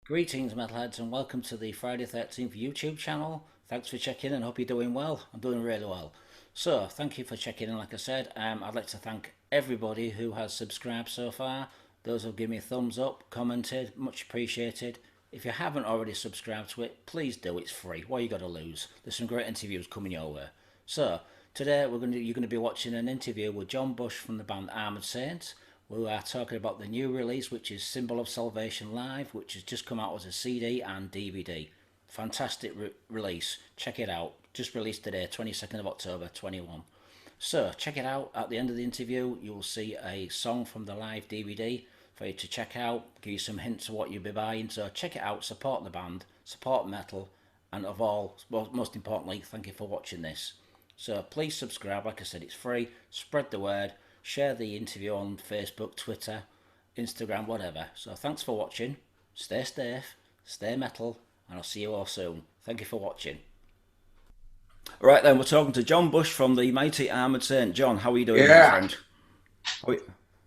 Greetings, metalheads, and welcome to the Friday 13th YouTube channel. Thanks for checking in. Hope you're doing well. I'm doing really well. So, thank you for checking in. Like I said, I'd like to thank everybody who has subscribed so far. Those who've given me a thumbs up, commented, much appreciated. If you haven't already subscribed to it, please do. It's free. What you got to lose? There's some great interviews coming your way. So, today you're going to be watching an interview with John Bush from the band Armored Saints. We are talking about the new release, which is Symbol of Salvation Live, which has just come out as a CD and DVD. Fantastic release. Check it out. Just released today, 22nd of October 21. So, check it out. At the end of the interview, you'll see a song from the live DVD for you to check out, give you some hints of what you'll be buying. So, check it out, support the band, support metal, and of all, most importantly, thank you for watching this. So, please subscribe. Like I said, it's free. Spread the word. Share the interview on Facebook, Twitter, Instagram, whatever. So thanks for watching. Stay safe, stay metal, and I'll see you all soon. Thank you for watching. Right then, we're talking to John Bush from the mighty Armored Saint. John, how are you doing, my Yeah, friend?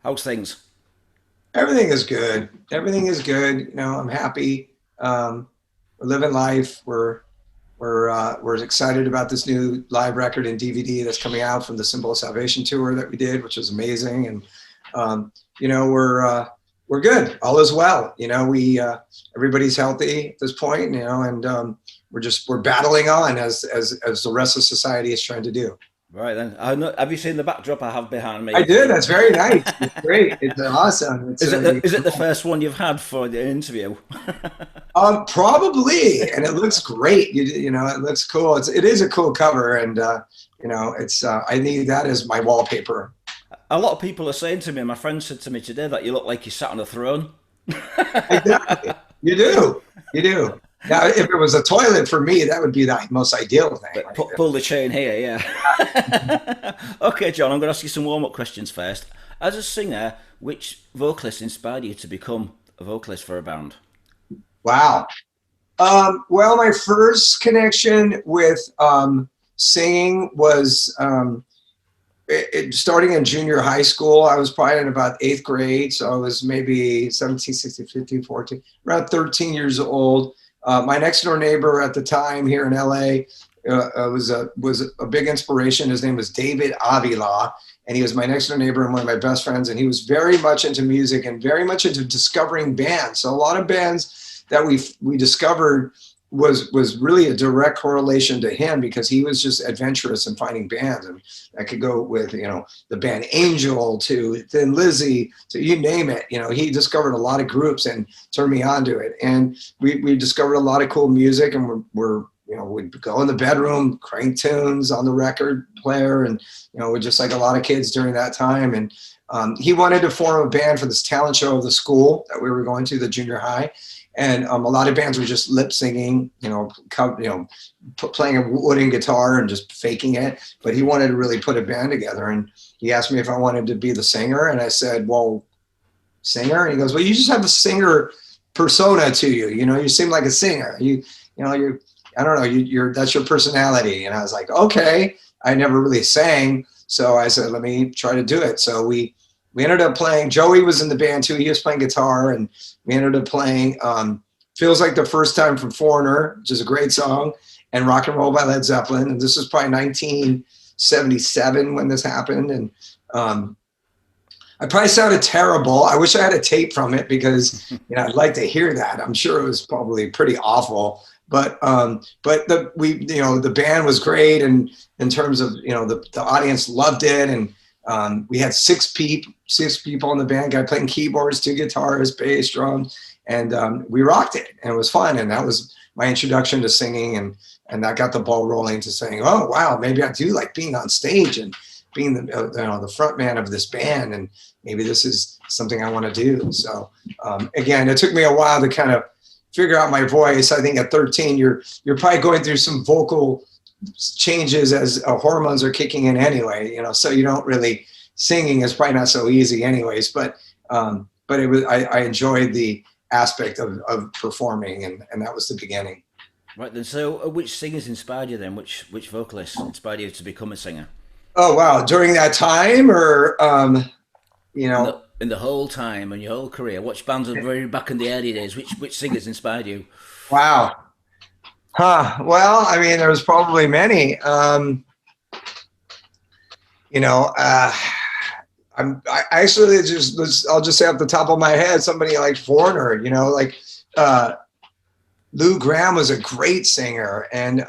How's things? everything is good. Everything is good. I'm happy. We're living life. We're excited about this new live record and DVD that's coming out from the Symbol of Salvation tour that we did, which was amazing. And um, we're good. All is well. We everybody's healthy at this point. And we're battling on as the rest of society is trying to do. Right then, have you seen the backdrop I have behind I me? did. That's very nice. It's great. It's awesome. It's Is it the first one you've had for the interview? Probably, and it looks great. It looks cool. It is a cool cover, and it's I need that as my wallpaper. A lot of people are saying to me, my friend said to me today that you look like you sat on a throne. Exactly. You do. Now, if it was a toilet for me, that would be the most ideal thing. But pull the chain here, yeah. Okay, John, I'm going to ask you some warm up questions first. As a singer, which vocalist inspired you to become a vocalist for a band? Wow. Well, my first connection with singing was starting in junior high school. I was probably in about eighth grade, so I was maybe 17, 16, 15, 14, around 13 years old. My next door neighbor at the time here in LA was a big inspiration. His name was David Avila, and he was my next door neighbor and one of my best friends. And he was very much into music and very much into discovering bands. So a lot of bands that we discovered was really a direct correlation to him, because he was just adventurous in finding bands. And I could go with the band Angel to Thin Lizzy to you name it. He discovered a lot of groups and turned me on to it. And we discovered a lot of cool music, and we'd go in the bedroom, crank tunes on the record player, and we're just like a lot of kids during that time. And he wanted to form a band for this talent show of the school that we were going to, the junior high. And a lot of bands were just lip singing, playing a wooden guitar and just faking it. But he wanted to really put a band together. And he asked me if I wanted to be the singer. And I said, well, singer? And he goes, well, you just have a singer persona to you. You seem like a singer. I don't know, that's your personality. And I was like, okay. I never really sang. So I said, let me try to do it. So we ended up playing. Joey was in the band too. He was playing guitar, and we ended up playing Feels Like the First Time from Foreigner, which is a great song, and Rock and Roll by Led Zeppelin. And this was probably 1977 when this happened. And I probably sounded terrible. I wish I had a tape from it, because I'd like to hear that. I'm sure it was probably pretty awful. But the band was great, and in terms of the audience loved it. And we had six people in the band, guy playing keyboards, two guitars, bass, drums, and we rocked it, and it was fun. And that was my introduction to singing, and that got the ball rolling to saying, oh wow, maybe I do like being on stage and being the front man of this band, and maybe this is something I want to do. So again, it took me a while to kind of figure out my voice. I think at 13, you're probably going through some vocal changes as hormones are kicking in anyway, so you don't really, singing is probably not so easy anyways, but it was, I enjoyed the aspect of performing, and that was the beginning. Right then, so which singers inspired you then? Which vocalists inspired you to become a singer? Oh wow, during that time, or you know No, In the whole time and your whole career, which bands are very back in the early days? Which singers inspired you? Wow. Huh. Well, I mean, there was probably many. You know, I actually I'll just say off the top of my head, somebody like Foreigner, you know, like, Lou Gramm was a great singer and,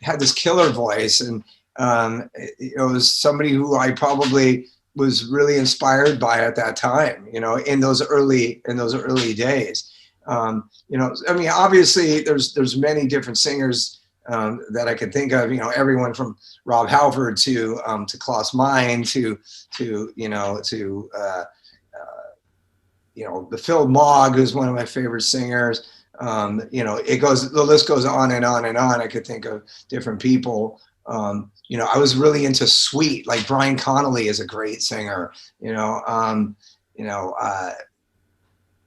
had this killer voice. And, it was somebody who I probably was really inspired by at that time, you know, in those early days. You know, I mean, obviously there's many different singers, that I could think of, you know, everyone from Rob Halford to Klaus Meine to, you know, the Phil Mogg, who's one of my favorite singers. You know, the list goes on and on and on. I could think of different people. You know, I was really into Sweet, like Brian Connolly is a great singer, you know. You know,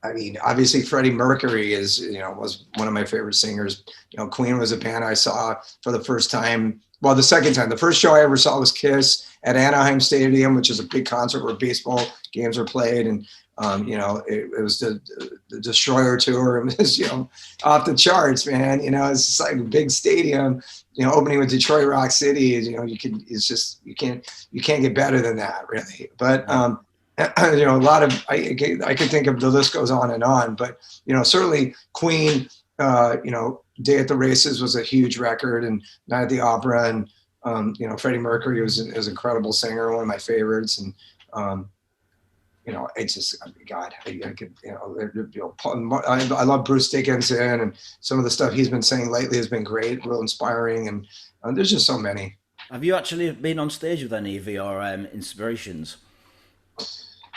I mean, obviously Freddie Mercury was one of my favorite singers. You know, Queen was a band I saw for the first time. Well, the second time. The first show I ever saw was Kiss at Anaheim Stadium, which is a big concert where baseball games are played. And, you know, it was the Destroyer tour. It was, you know, off the charts, man. You know, it's just like a big stadium, you know, opening with Detroit Rock City. You know, you can't get better than that, really. But, you know, a lot of, I can think of, the list goes on and on, but, you know, certainly Queen, you know, Day at the Races was a huge record, and Night at the Opera, and, you know, Freddie Mercury was an incredible singer, one of my favorites. And, you know, it's just, God, I could, you know, I love Bruce Dickinson, and some of the stuff he's been saying lately has been great, real inspiring. And there's just so many. Have you actually been on stage with any of your inspirations?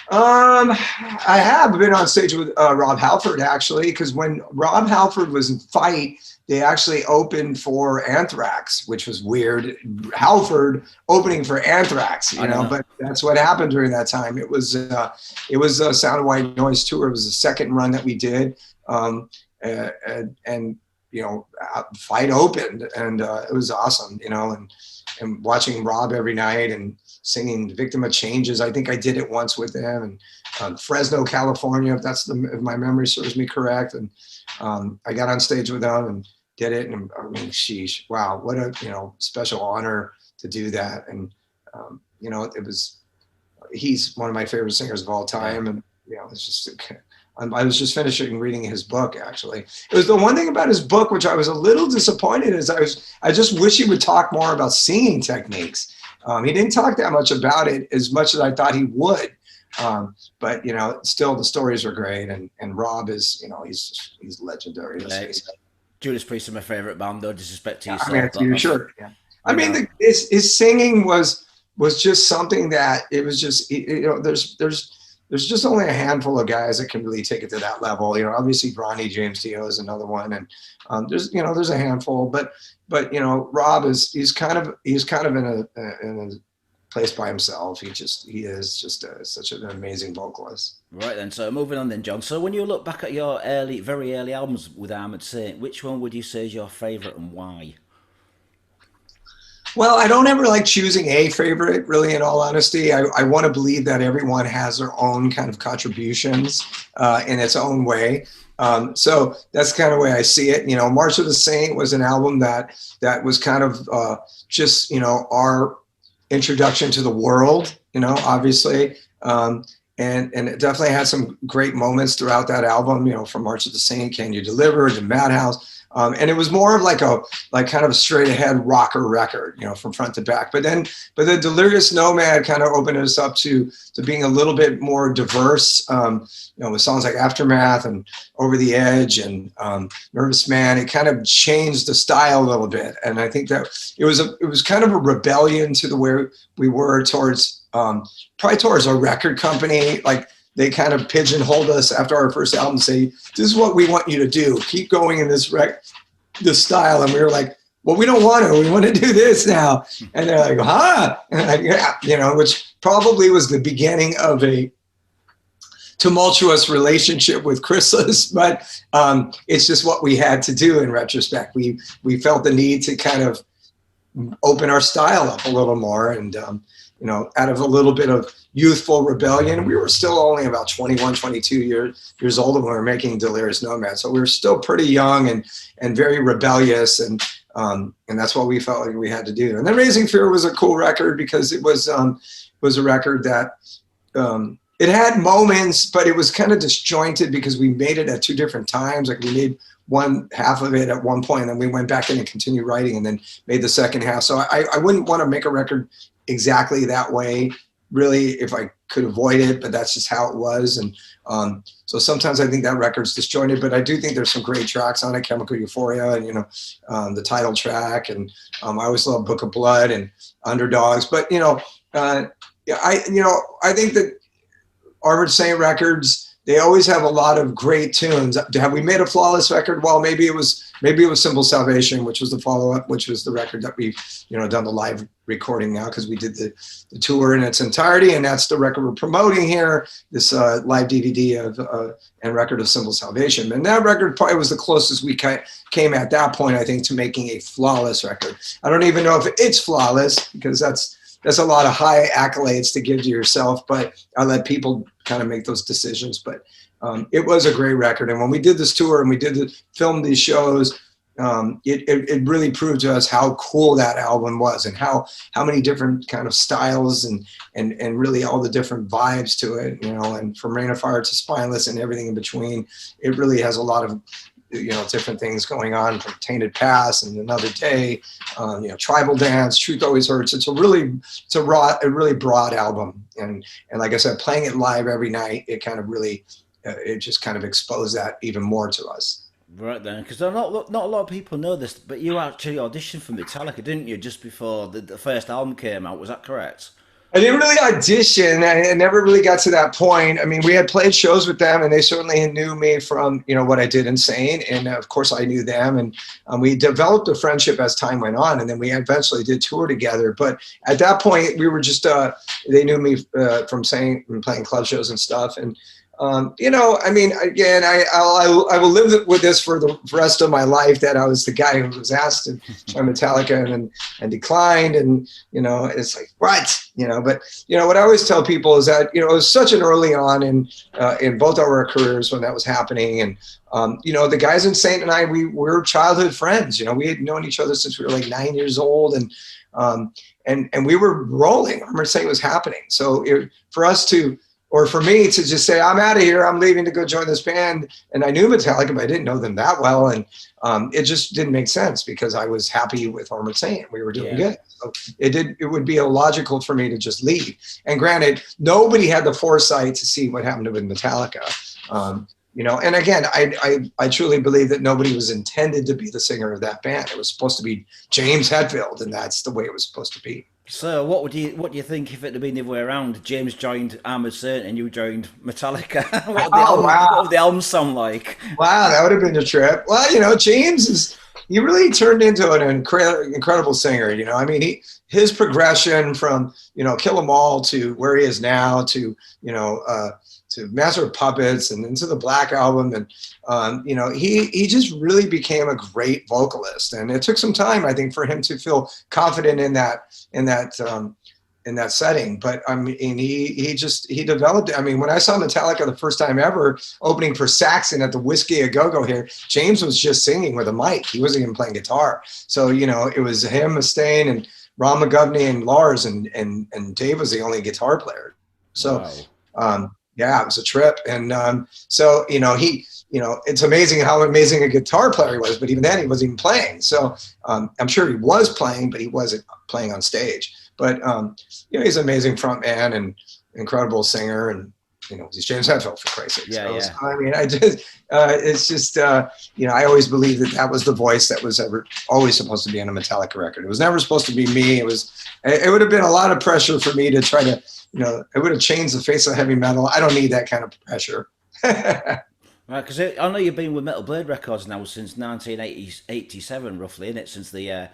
I have been on stage with Rob Halford, actually, because when Rob Halford was in Fight, they actually opened for Anthrax, which was weird. Halford opening for Anthrax, you know, but that's what happened during that time. It was a Sound of White Noise tour. It was the second run that we did, and you know, Fight opened, and it was awesome, you know, and watching Rob every night and singing Victim of Changes. I think I did it once with them, and Fresno, California, if my memory serves me correct. And I got on stage with them and did it. And I mean, sheesh, wow, what a, you know, special honor to do that. And, you know, he's one of my favorite singers of all time. And, you know, it's just, I was just finishing reading his book, actually. It was the one thing about his book, which I was a little disappointed, is I just wish he would talk more about singing techniques. He didn't talk that much about it, as much as I thought he would. But, you know, still the stories are great. And Rob is, you know, he's legendary. Judas Priest is my favorite band, though, disrespect to yourself. I mean, sure. Yeah. I mean, his singing was just something that, it was just, you know, there's just only a handful of guys that can really take it to that level. You know, obviously Ronnie James Dio is another one, and there's a handful, but you know, Rob he's kind of in a place by himself. He is just such an amazing vocalist. Right then, so moving on then, John. So when you look back at your very early albums with Armored Saint, which one would you say is your favourite and why? Well, I don't ever like choosing a favorite, really, in all honesty. I want to believe that everyone has their own kind of contributions in its own way. So that's kind of the way I see it. You know, March of the Saint was an album that was kind of just, you know, our introduction to the world, you know, obviously. And it definitely had some great moments throughout that album, you know, from March of the Saint, Can You Deliver, to Madhouse. And it was more of like kind of a straight ahead rocker record, you know, from front to back. But then Delirious Nomad kind of opened us up to being a little bit more diverse, you know, with songs like Aftermath and Over the Edge and Nervous Man. It kind of changed the style a little bit. And I think that it was kind of a rebellion to the way we were towards, probably towards our record company. Like, they kind of pigeonholed us after our first album, say, this is what we want you to do. Keep going in this style. And we were like, well, we don't want to. We want to do this now. And they're like, huh? And I'm like, yeah, you know, which probably was the beginning of a tumultuous relationship with Chrysalis, but it's just what we had to do in retrospect. We felt the need to kind of open our style up a little more. And out of a little bit of youthful rebellion. We were still only about 21, 22 years old when we were making Delirious Nomad. So we were still pretty young and very rebellious. And that's what we felt like we had to do. And then Raising Fear was a cool record because it was a record that, it had moments, but it was kind of disjointed because we made it at two different times. Like we made one half of it at one point, and then we went back in and continued writing and then made the second half. So I wouldn't want to make a record exactly that way, really, if I could avoid it, but that's just how it was. And so sometimes I think that record's disjointed, but I do think there's some great tracks on it, Chemical Euphoria and, the title track. And I always love Book of Blood and Underdogs. But, I think that Armored Saint records, they always have a lot of great tunes. Have we made a flawless record? Well, maybe it was Simple Salvation, which was the follow-up, which was the record that we've, done the live recording now because we did the tour in its entirety, and that's the record we're promoting here, this live DVD of and record of Simple Salvation. And that record probably was the closest we came at that point, I think, to making a flawless record. I don't even know if it's flawless because that's a lot of high accolades to give to yourself, but I let people kind of make those decisions. But it was a great record. And when we did this tour and we film these shows, it really proved to us how cool that album was and how many different kind of styles and really all the different vibes to it, and from Rain of Fire to Spineless and everything in between. It really has a lot of different things going on, from Tainted Pass and Another Day, Tribal Dance, Truth Always Hurts. It's a really broad album. And like I said, playing it live every night, it kind of really, it just kind of exposed that even more to us. Right then, because not a lot of people know this, but you actually auditioned for Metallica, didn't you, just before the first album came out? Was that correct? I didn't really audition. I never really got to that point. I mean, we had played shows with them, and they certainly knew me from, what I did Insane. And of course I knew them, and we developed a friendship as time went on. And then we eventually did tour together. But at that point we were just, they knew me from playing club shows and stuff. And, I mean, again, I will live with this for the rest of my life, that I was the guy who was asked to try Metallica and declined. And, it's like, what? But, what I always tell people is that, it was such an early on in both our careers when that was happening. And, the guys in Saint and I, we were childhood friends. We had known each other since we were like 9 years old. And we were rolling. Armored Saint was happening. So for me to just say, I'm out of here, I'm leaving to go join this band. And I knew Metallica, but I didn't know them that well. And it just didn't make sense because I was happy with Armored Saint. We were doing good. So it would be illogical for me to just leave. And granted, nobody had the foresight to see what happened with Metallica. And again, I truly believe that nobody was intended to be the singer of that band. It was supposed to be James Hetfield, and that's the way it was supposed to be. So what do you think if it had been the other way around? James joined Armored Saint and you joined Metallica. What would the album sound like? Wow, that would have been a trip. Well, James he really turned into an incredible singer. I mean, his progression from Kill 'Em All to where he is now to to Master of Puppets and into the Black Album, and he just really became a great vocalist. And it took some time, I think, for him to feel confident in that setting. But I mean, he developed it. I mean, when I saw Metallica the first time ever opening for Saxon at the Whiskey A Go Go here, James was just singing with a mic. He wasn't even playing guitar. So it was him, Mustaine, and Ron McGovney, and Lars, and Dave was the only guitar player. So. Wow. Yeah, it was a trip. And so, it's amazing how amazing a guitar player he was, but even then he wasn't even playing. So I'm sure he was playing, but he wasn't playing on stage. But, he's an amazing front man and incredible singer, and, he's James Hetfield, for Christ's sake. Yeah, so, I mean, it's just, I always believed that was the voice that was always supposed to be on a Metallica record. It was never supposed to be me. It would have been a lot of pressure for me to try to, it would have changed the face of heavy metal. I don't need that kind of pressure. Right, because I know you've been with Metal Blade Records now since 1987, roughly, isn't it? Since the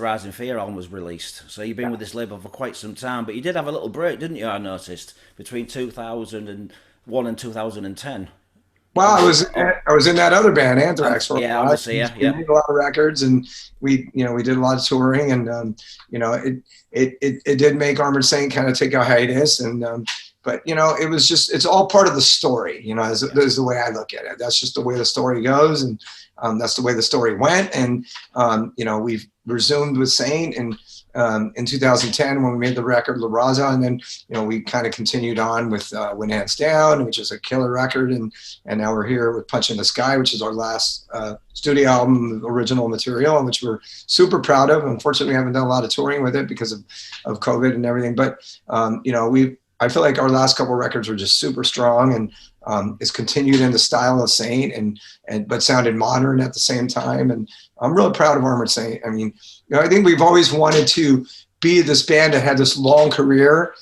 Rising Fear album was released. So you've been with this label for quite some time, but you did have a little break, didn't you? I noticed between 2001 and 2010. Well, Obviously, I was in that other band, and Anthrax, for a yeah, while. obviously, yeah, We yeah. made a lot of records, and we did a lot of touring, and it did make Armored Saint kind of take a hiatus, and but it was just it's all part of the story. Yeah. Is the way I look at it. That's just the way the story goes, and that's the way the story went, and we've resumed with Saint, and in 2010 when we made the record La Raza, and then we kind of continued on with When Hands Down, which is a killer record, and now we're here with Punch in the Sky, which is our last studio album, original material, and which we're super proud of. Unfortunately, we haven't done a lot of touring with it because of COVID and everything, but I feel like our last couple of records were just super strong, and it's continued in the style of Saint, but sounded modern at the same time. And I'm really proud of Armored Saint. I mean, I think we've always wanted to be this band that had this long career.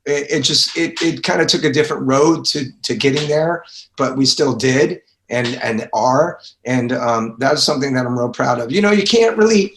It kind of took a different road to getting there, but we still did and are, and that's something that I'm real proud of. You can't really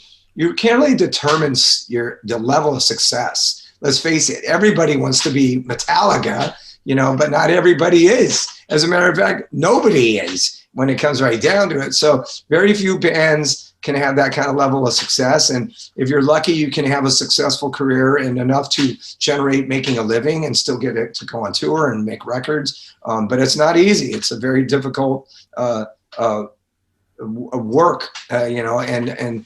determine the level of success. Let's face it, everybody wants to be Metallica, but not everybody is. As a matter of fact, nobody is when it comes right down to it. So very few bands can have that kind of level of success. And if you're lucky, you can have a successful career and enough to generate making a living and still get it to go on tour and make records. But it's not easy. It's a very difficult work, and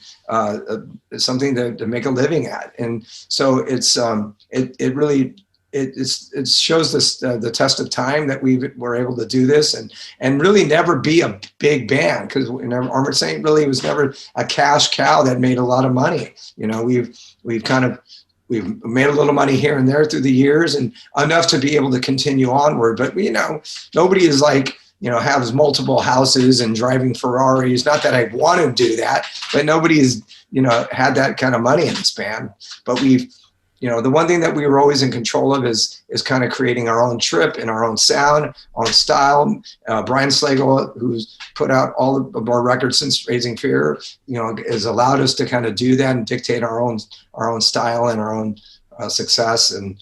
something to make a living at. And so it really it shows this the test of time that we were able to do this and really never be a big band, because Armored Saint really was never a cash cow that made a lot of money. We've made a little money here and there through the years, and enough to be able to continue onward. But nobody is like has multiple houses and driving Ferraris. Not that I want to do that, but nobody's had that kind of money in this band. But we've the one thing that we were always in control of is kind of creating our own trip and our own sound, our own style. Brian Slagle, who's put out all of our records since Raising Fear, has allowed us to kind of do that and dictate our own style and our own success. And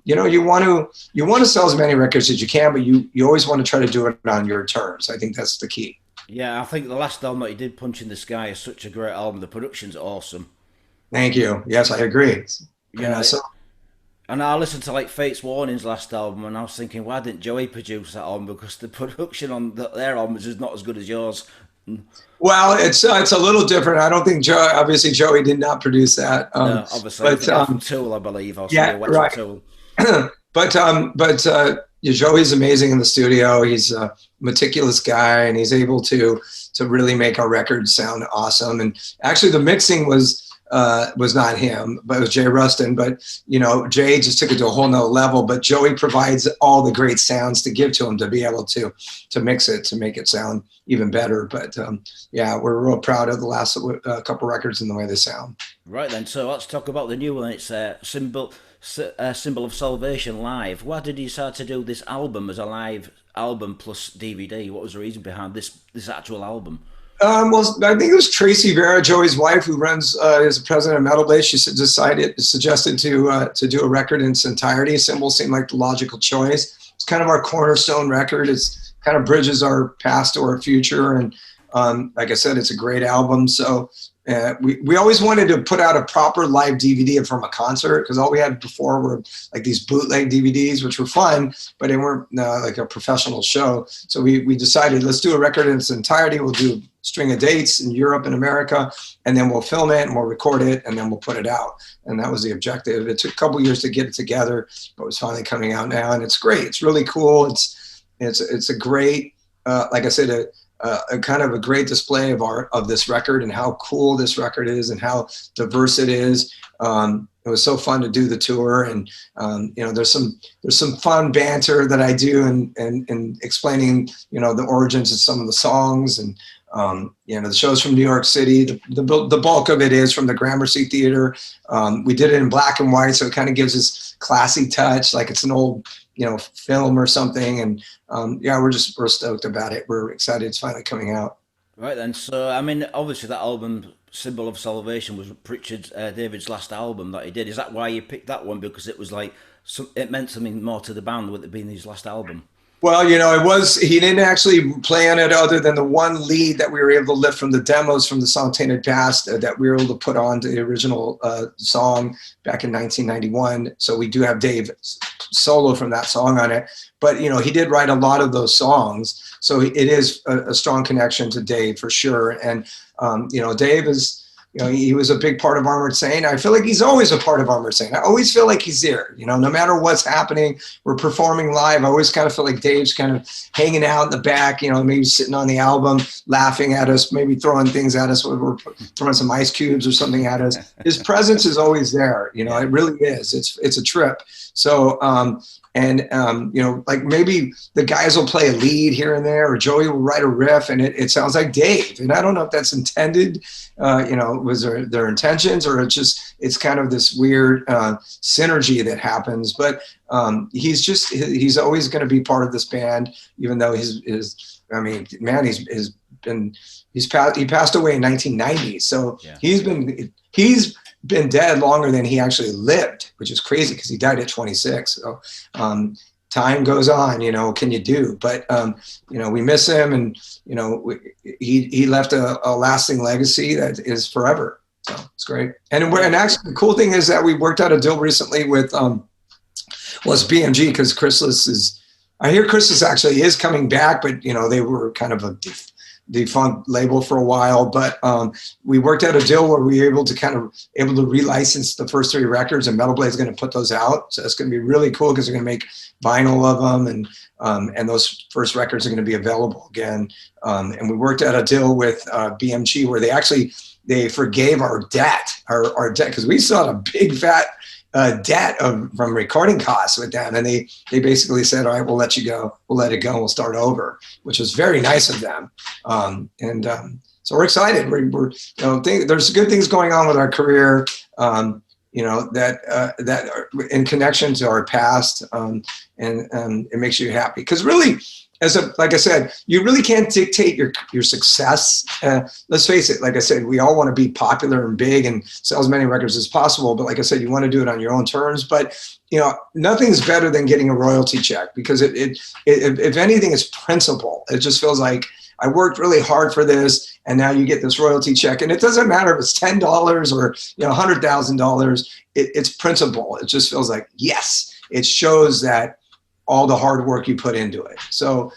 you want to sell as many records as you can, but you always want to try to do it on your terms. I think that's the key. Yeah, I think the last album that he did, Punch in the Sky, is such a great album. The production's awesome. Thank you. Yes, I agree. Yeah, So and I listened to like Fate's Warning's last album, and I was thinking, why didn't Joey produce that album? Because the production on their albums is not as good as yours. well, it's a little different. I don't think Joey did not produce that. No, obviously, But from Tool, I believe, or yeah, somebody right. Tool. Joey's amazing in the studio. He's a meticulous guy, and he's able to really make our records sound awesome. And actually, the mixing was not him, but it was Jay Rustin. But Jay just took it to a whole nother level. But Joey provides all the great sounds to give to him to be able to mix it, to make it sound even better. But yeah, we're real proud of the last couple records and the way they sound. Right then, so let's talk about the new one. It's Symbol of Salvation Live. Why did you decide to do this album as a live album plus DVD? What was the reason behind this actual album? Well, I think it was Tracy Vera, Joey's wife, who runs is the president of Metal Base. She suggested to do a record in its entirety. Symbol seemed like the logical choice. It's kind of our cornerstone record. It's kind of bridges our past to our future, and like I said, it's a great album. So we always wanted to put out a proper live DVD from a concert, because all we had before were like these bootleg DVDs, which were fun, but they weren't like a professional show. So we decided, let's do a record in its entirety. We'll do a string of dates in Europe and America, and then we'll film it and we'll record it and then we'll put it out. And that was the objective. It took a couple years to get it together, but it's finally coming out now, and it's great. It's really cool. It's a great, like I said, a kind of a great display of this record and how cool this record is and how diverse it is. It was so fun to do the tour, and there's some fun banter that I do and explaining the origins of some of the songs, and the show's from New York City. The bulk of it is from the Gramercy Theater. We did it in black and white, so it kind of gives this classy touch, like it's an old film or something. And yeah, we're stoked about it. We're excited it's finally coming out. Right then, so I mean, obviously that album, Symbol of Salvation, was Pritchard David's last album that he did. Is that why you picked that one? Because it was like it meant something more to the band with it being his last album? Well, he didn't actually play on it other than the one lead that we were able to lift from the demos from the song Tainted Past that we were able to put on the original song back in 1991. So we do have Dave solo from that song on it. But, he did write a lot of those songs. So it is a strong connection to Dave for sure. And, Dave is, he was a big part of Armored Saint. I feel like he's always a part of Armored Saint. I always feel like he's there, no matter what's happening, we're performing live. I always kind of feel like Dave's kind of hanging out in the back, maybe sitting on the album, laughing at us, maybe throwing things at us. We're throwing some ice cubes or something at us. His presence is always there. It really is. It's a trip. So, like maybe the guys will play a lead here and there, or Joey will write a riff and it sounds like Dave. And I don't know if that's intended, was their intentions, or it's kind of this weird synergy that happens. But he's always going to be part of this band, even though he passed away in 1990. So yeah. He's been dead longer than he actually lived, which is crazy because he died at 26. So time goes on, can you do? But, we miss him, and, he left a lasting legacy that is forever. So it's great. And actually the cool thing is that we worked out a deal recently with, it's BMG, because I hear Chrysalis actually is coming back, but, they were kind of a defunct label for a while, but we worked out a deal where we were able to relicense the first 3 records, and Metal Blade is going to put those out. So it's going to be really cool because they're going to make vinyl of them, and those first records are going to be available again. And we worked out a deal with BMG where they forgave our debt, because we saw a big fat debt from recording costs with them, and they basically said, all right, we'll let you go, we'll let it go, and we'll start over, which was very nice of them. So we're excited. There's good things going on with our career, that are in connection to our past, and it makes you happy, because really, like I said, you really can't dictate your success. Let's face it, like I said, we all want to be popular and big and sell as many records as possible. But like I said, you want to do it on your own terms. But, nothing's better than getting a royalty check, because if anything, it's principle. It just feels like I worked really hard for this, and now you get this royalty check. And it doesn't matter if it's $10 or $100,000. It's principle. It just feels like, yes, it shows that all the hard work you put into it. So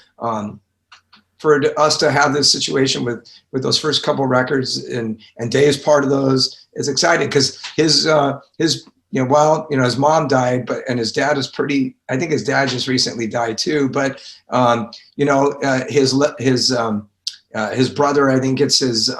for us to have this situation with those first couple records, and Dave's part of those, is exciting, because his mom died, and his dad is I think his dad just recently died too. But his brother, I think, gets his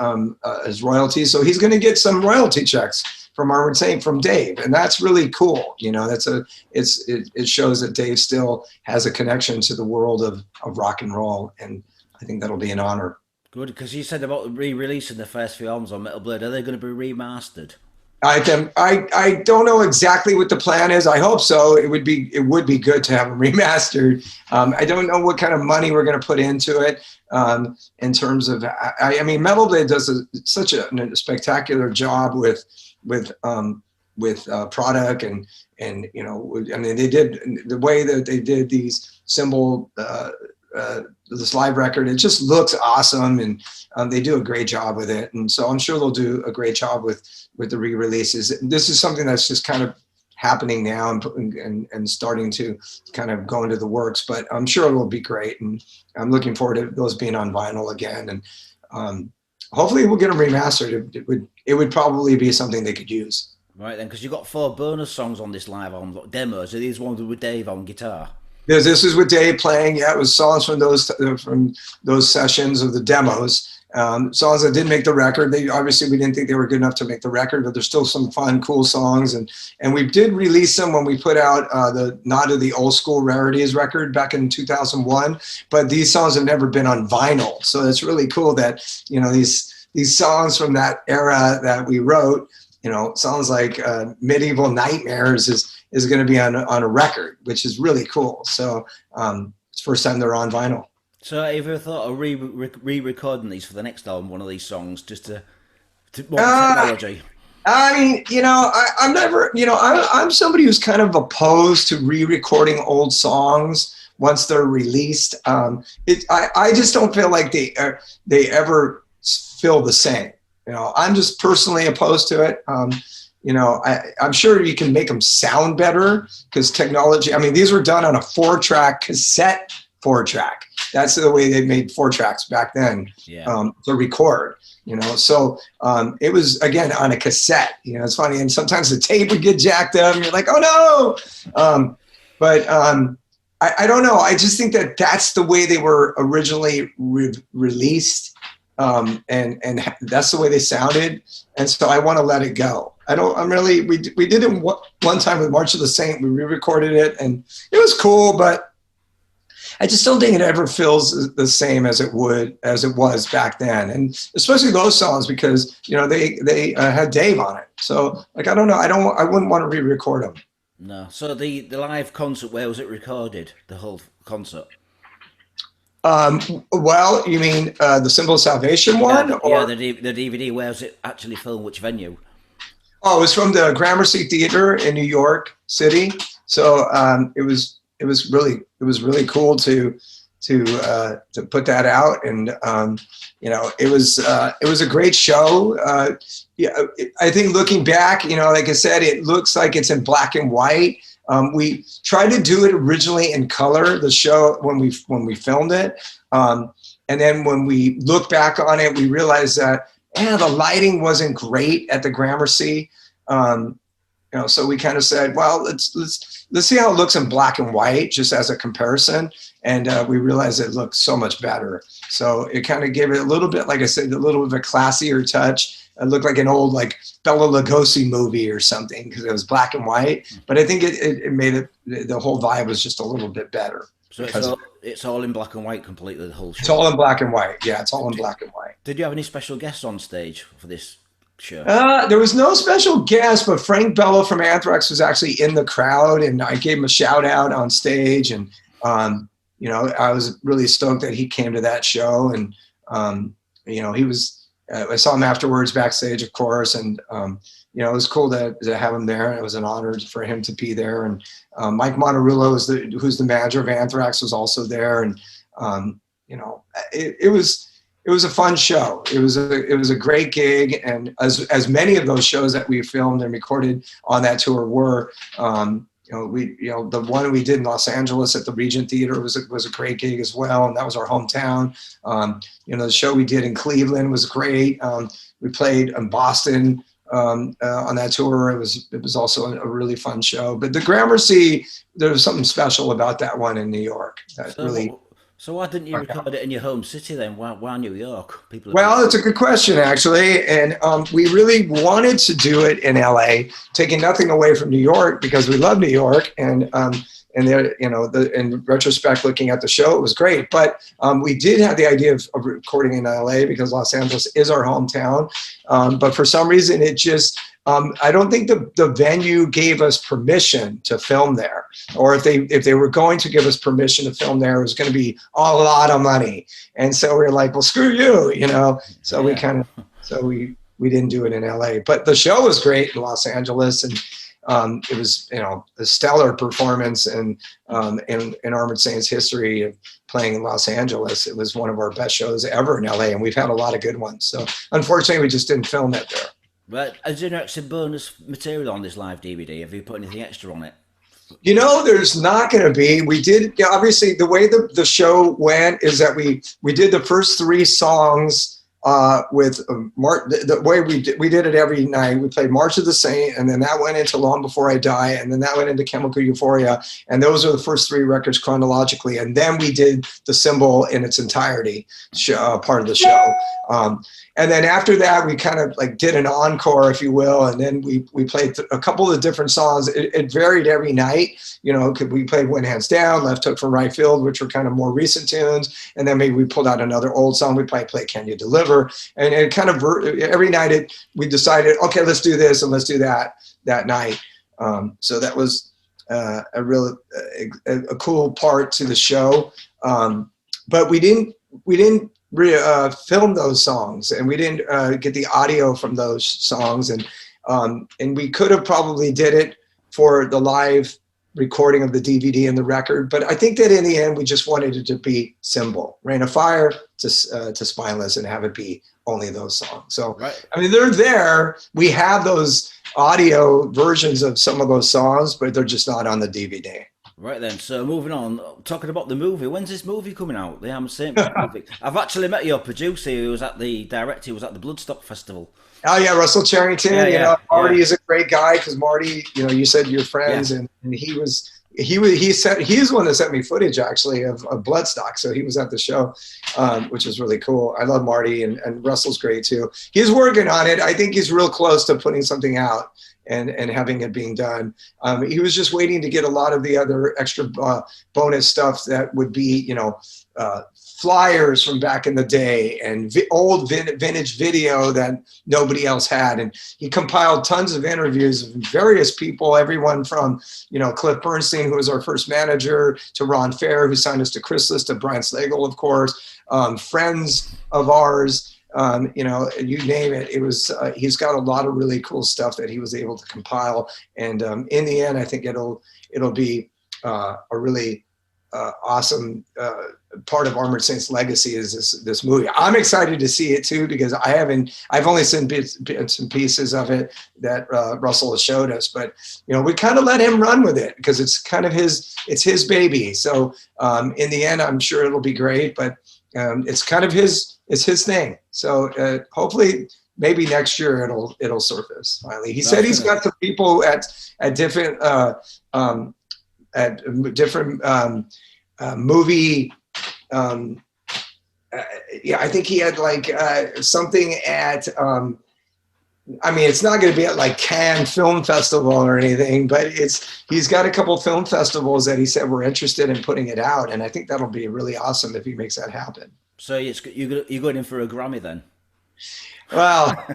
royalties, so he's going to get some royalty checks from Armored Saint from Dave, and that's really cool. It shows that Dave still has a connection to the world of rock and roll, and I think that'll be an honor. Good, because you said about re-releasing the first few albums on Metal Blade. Are they going to be remastered? I don't know exactly what the plan is. I hope so. It would be good to have them remastered. I don't know what kind of money we're going to put into it, in terms of. I mean, Metal Blade does such a spectacular job with product, and they did the way that they did these Symbol this live record. It just looks awesome, and they do a great job with it. And so I'm sure they'll do a great job with the re-releases. This is something that's just kind of happening now and starting to kind of go into the works, but I'm sure it will be great. And I'm looking forward to those being on vinyl again. And hopefully we'll get them remastered. It would probably be something they could use. Right then, because you've got 4 bonus songs on this live album, demos. Are these ones with Dave on guitar? This is with Dave playing. Yeah, it was songs from those sessions of the demos. Songs that didn't make the record. We didn't think they were good enough to make the record, but there's still some fun, cool songs. And we did release them when we put out the Nod of the Old School Rarities record back in 2001. But these songs have never been on vinyl, so it's really cool that these songs from that era that we wrote, songs like Medieval Nightmares is going to be on a record, which is really cool. So it's the first time they're on vinyl. So have you ever thought of re-recording these for the next album, one of these songs, just to more technology? I mean, I'm never, I'm somebody who's kind of opposed to re-recording old songs once they're released. I just don't feel like they ever feel the same. I'm just personally opposed to it. I'm sure you can make them sound better because technology. I mean, these were done on a 4-track cassette 4-track. That's the way they made 4-tracks back then, to record. So it was, again, on a cassette. It's funny, and sometimes the tape would get jacked up and you're like, oh no. But I don't know, I just think that that's the way they were originally released, and that's the way they sounded, and so I want to let it go. We did it one time with March of the Saint. We re-recorded it and it was cool, but I just don't think it ever feels the same as it was back then, and especially those songs because they had Dave on it. So I don't know. I wouldn't want to re-record them. No. So the live concert, where was it recorded? The whole concert. Well, you mean the Symbol of Salvation one? Or the DVD. Where was it actually filmed? Which venue? Oh, it was from the Gramercy Theater in New York City. So it was really cool to put that out, and it was a great show. I think looking back, like I said, it looks like it's in black and white. We tried to do it originally in color, the show, when we filmed it, and then when we look back on it, we realized that the lighting wasn't great at the Gramercy. So we kind of said, well, let's see how it looks in black and white, just as a comparison. And we realized it looked so much better. So it kind of gave it a little bit, like I said, a little bit of a classier touch. It looked like an old, like, Bela Lugosi movie or something because it was black and white. But I think it made it, the whole vibe was just a little bit better. So it's all in black and white completely, the whole show? It's all in black and white. Yeah, it's all in black and white. Did you have any special guests on stage for this show? There was no special guest, but Frank Bello from Anthrax was actually in the crowd, and I gave him a shout out on stage. And I was really stoked that he came to that show. And he was. I saw him afterwards backstage, of course, and it was cool to have him there. It was an honor for him to be there. And Mike Monterulo, who's the manager of Anthrax, was also there. And it was a fun show. It was a great gig, and as many of those shows that we filmed and recorded on that tour were, the one we did in Los Angeles at the Regent Theater was a great gig as well, and that was our hometown. The show we did in Cleveland was great. We played in Boston on that tour. It was also a really fun show. But the Gramercy, there was something special about that one in New York. So why didn't you record it in your home city then? Why New York? Well, it's a good question, actually. And we really wanted to do it in LA, taking nothing away from New York because we love New York. And there, in retrospect, looking at the show, it was great. But we did have the idea of recording in LA because Los Angeles is our hometown. But for some reason, it just, I don't think the venue gave us permission to film there, or if they were going to give us permission to film there, it was going to be a lot of money. And so we were like, well, screw you, So we didn't do it in LA, but the show was great in Los Angeles, and it was a stellar performance, and in Armored Saints history of playing in Los Angeles, it was one of our best shows ever in LA, and we've had a lot of good ones. So unfortunately, we just didn't film it there. But is there actually bonus material on this live DVD? Have you put anything extra on it? There's not going to be. We did, obviously, the way the show went is that we did the first 3 songs with the way we did it every night. We played March of the Saint, and then that went into Long Before I Die, and then that went into Chemical Euphoria, and those are the first 3 records chronologically. And then we did the Symbol in its entirety, part of the show. And then after that, we kind of like did an encore, if you will, and then we played a couple of different songs. It varied every night. We played When Hands Down, Left Hook from Right Field, which were kind of more recent tunes, and then maybe we pulled out another old song. We play Can You Deliver, and it kind of every night we decided, okay, let's do this and let's do that night. So that was a cool part to the show, but we didn't film those songs, and we didn't get the audio from those songs, and And we could have probably did it for the live recording of the DVD and the record, but I think that in the end we just wanted it to be Symbol, Rain of Fire to Spineless, and have it be only those songs. So Right. I mean, they're there. We have those audio versions of some of those songs, but they're just not on the DVD. Right then, so moving on, talking about the movie, when's this movie coming out? The Armored Saint movie. I've actually met your producer who was at the director who was at the Bloodstock Festival. Oh yeah, Russell Charrington. Yeah, you yeah, know, Marty yeah. is a great guy because Marty, you know, you said you're friends, Yeah. and he said he's the one that sent me footage actually of Bloodstock, so he was at the show, which is really cool. I love Marty, and Russell's great too. He's working on it. I think he's real close to putting something out and having it being done. He was just waiting to get a lot of the other extra bonus stuff that would be, you know, flyers from back in the day and old vintage video that nobody else had. And he compiled tons of interviews of various people, everyone from, you know, Cliff Bernstein, who was our first manager, to Ron Fair, who signed us to Chrysalis, to Brian Slagle, of course, friends of ours, you know, you name it. It was, he's got a lot of really cool stuff that he was able to compile. And in the end, I think it'll be a really awesome part of Armored Saint's legacy is this movie. I'm excited to see it too, because I've only seen bits and pieces of it that Russell has showed us, but you know, we kind of let him run with it because it's kind of his baby. So in the end, I'm sure it'll be great, but it's kind of his thing. So hopefully maybe next year it'll surface finally. He said he's got some people at different movie. Yeah, I think he had like something at. I mean, it's not going to be at like Cannes Film Festival or anything, but he's got a couple film festivals that he said were interested in putting it out, and I think that'll be really awesome if he makes that happen. So you're going in for a Grammy then? Well,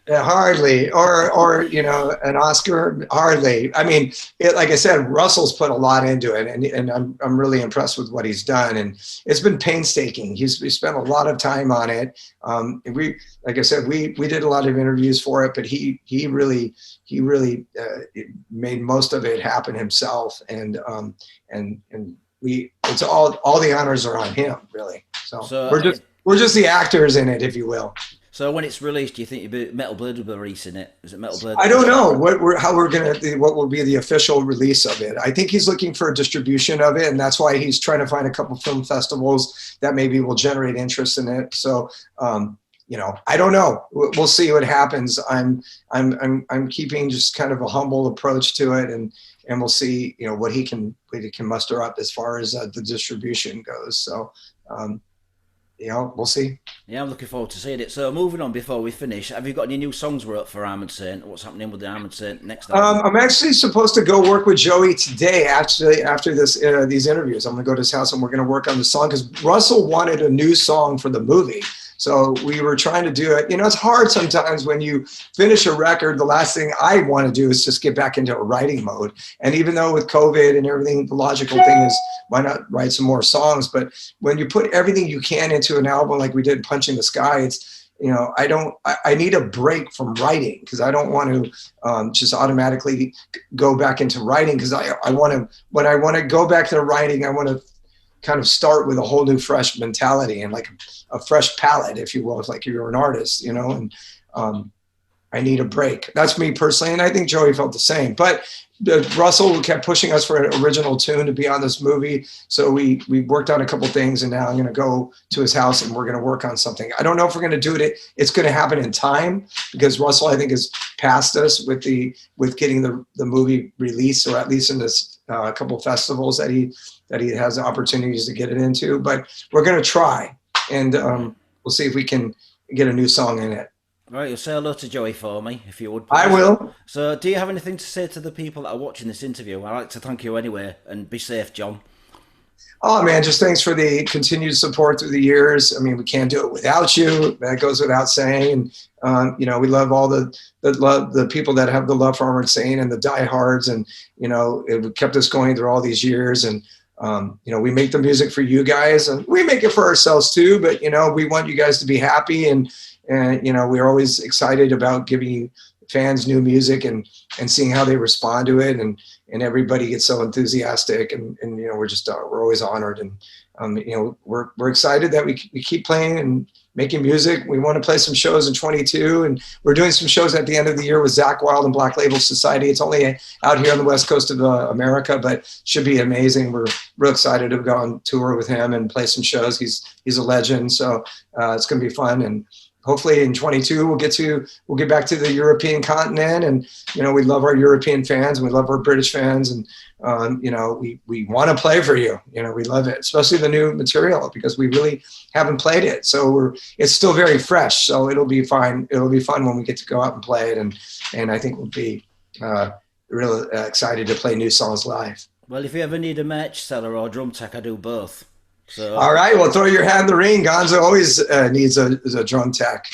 hardly, or you know, an Oscar, hardly. I mean, like I said, Russell's put a lot into it, and I'm really impressed with what he's done, and it's been painstaking. We spent a lot of time on it. Like I said, we did a lot of interviews for it, but he really made most of it happen himself, and it's all the honors are on him, really. So we're just the actors in it, if you will. So when it's released, do you think Metal Blade will be releasing it? Is it Metal Blade? I don't know what will be the official release of it. I think he's looking for a distribution of it, and that's why he's trying to find a couple film festivals that maybe will generate interest in it. So, you know, I don't know. We'll see what happens. I'm keeping just kind of a humble approach to it, and we'll see, you know, what he can muster up as far as the distribution goes. So. You know, we'll see. Yeah, I'm looking forward to seeing it. So moving on, before we finish, have you got any new songs wrote for Armored Saint? What's happening with the Armored Saint next album? I'm actually supposed to go work with Joey today, actually, after these interviews. I'm going to go to his house and we're going to work on the song because Russell wanted a new song for the movie. So we were trying to do it. You know, it's hard sometimes when you finish a record. The last thing I want to do is just get back into a writing mode. And even though with COVID and everything, the logical thing is why not write some more songs? But when you put everything you can into an album like we did Punching the Sky, it's, you know, I need a break from writing because I don't want to just automatically go back into writing because when I want to go back to writing, I want to kind of start with a whole new fresh mentality and like a fresh palette, if you will, if like you're an artist, you know, and I need a break. That's me personally. And I think Joey felt the same, but Russell kept pushing us for an original tune to be on this movie. So we worked on a couple things and now I'm going to go to his house and we're going to work on something. I don't know if we're going to do it. It's going to happen in time because Russell, I think, has passed us with getting the movie released, or at least in this couple festivals that he has opportunities to get it into, but we're going to try and we'll see if we can get a new song in it. Right, you'll say hello to Joey for me, if you would. Please. I will. So, do you have anything to say to the people that are watching this interview? I'd like to thank you anyway, and be safe, John. Oh, man, just thanks for the continued support through the years. I mean, we can't do it without you. That goes without saying. You know, we love all the people that have the love for Armored Saint and the diehards, and, you know, it kept us going through all these years. And, you know, we make the music for you guys, and we make it for ourselves too, but, you know, we want you guys to be happy, and you know, we're always excited about giving you fans new music and seeing how they respond to it, and everybody gets so enthusiastic, and you know, we're always honored, and you know, we're excited that we keep playing and making music. We want to play some shows in 22, and we're doing some shows at the end of the year with Zakk Wylde and Black Label Society. It's only out here on the west coast of America, but should be amazing. We're real excited to go on tour with him and play some shows. He's a legend, so it's going to be fun. And hopefully in 22 we'll get back to the European continent, and you know, we love our European fans and we love our British fans, and you know, we want to play for you. You know, we love it, especially the new material, because we really haven't played it, so it's still very fresh. So it'll be fine. It'll be fun when we get to go out and play it, and I think we'll be really excited to play new songs live. Well, if you ever need a merch seller or drum tech, I do both. So, all right, well, throw your hat in the ring. Gonzo always needs a drum tech.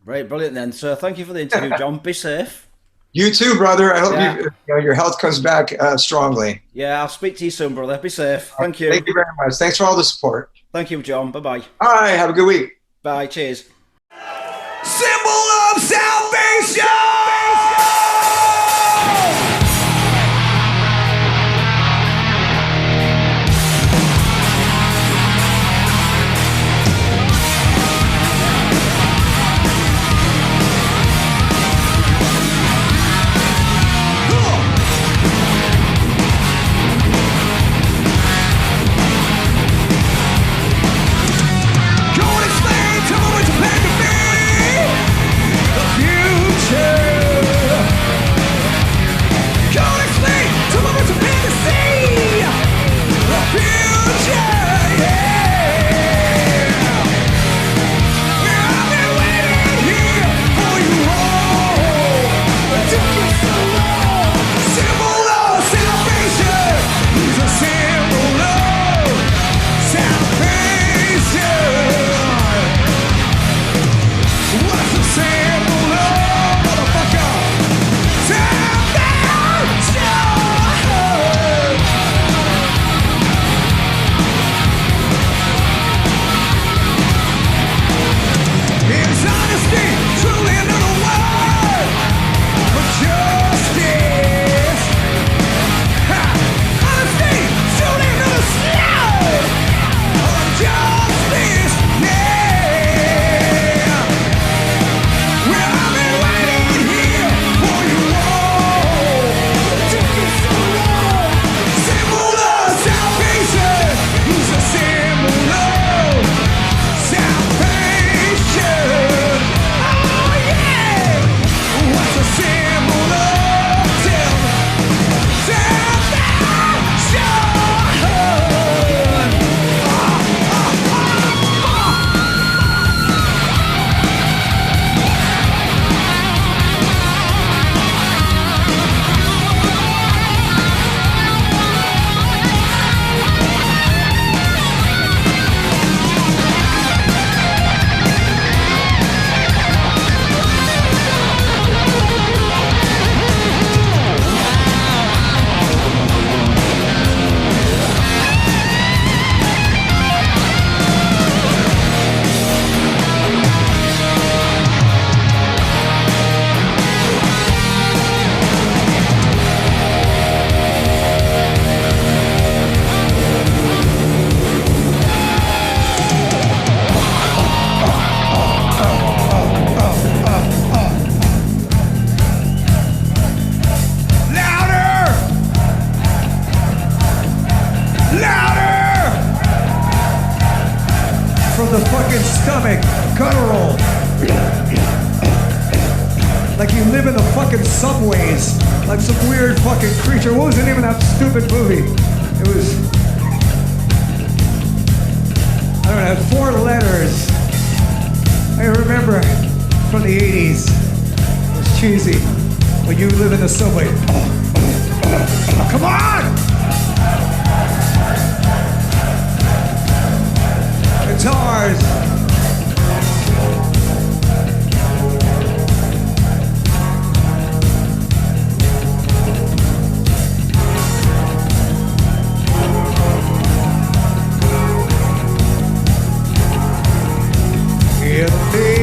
Right, brilliant then. So thank you for the interview, John. Be safe. You too, brother. I hope your health comes back strongly. Yeah, I'll speak to you soon, brother. Be safe. Thank you. Thank you very much. Thanks for all the support. Thank you, John. Bye-bye. All right, have a good week. Bye. Cheers. Symbol of salvation! Like you live in the fucking subways, like some weird fucking creature. What was the name of that stupid movie? It was, I don't know, it had 4 letters. I remember from the 80s. It was cheesy. When you live in the subway. Come on! Guitars. In the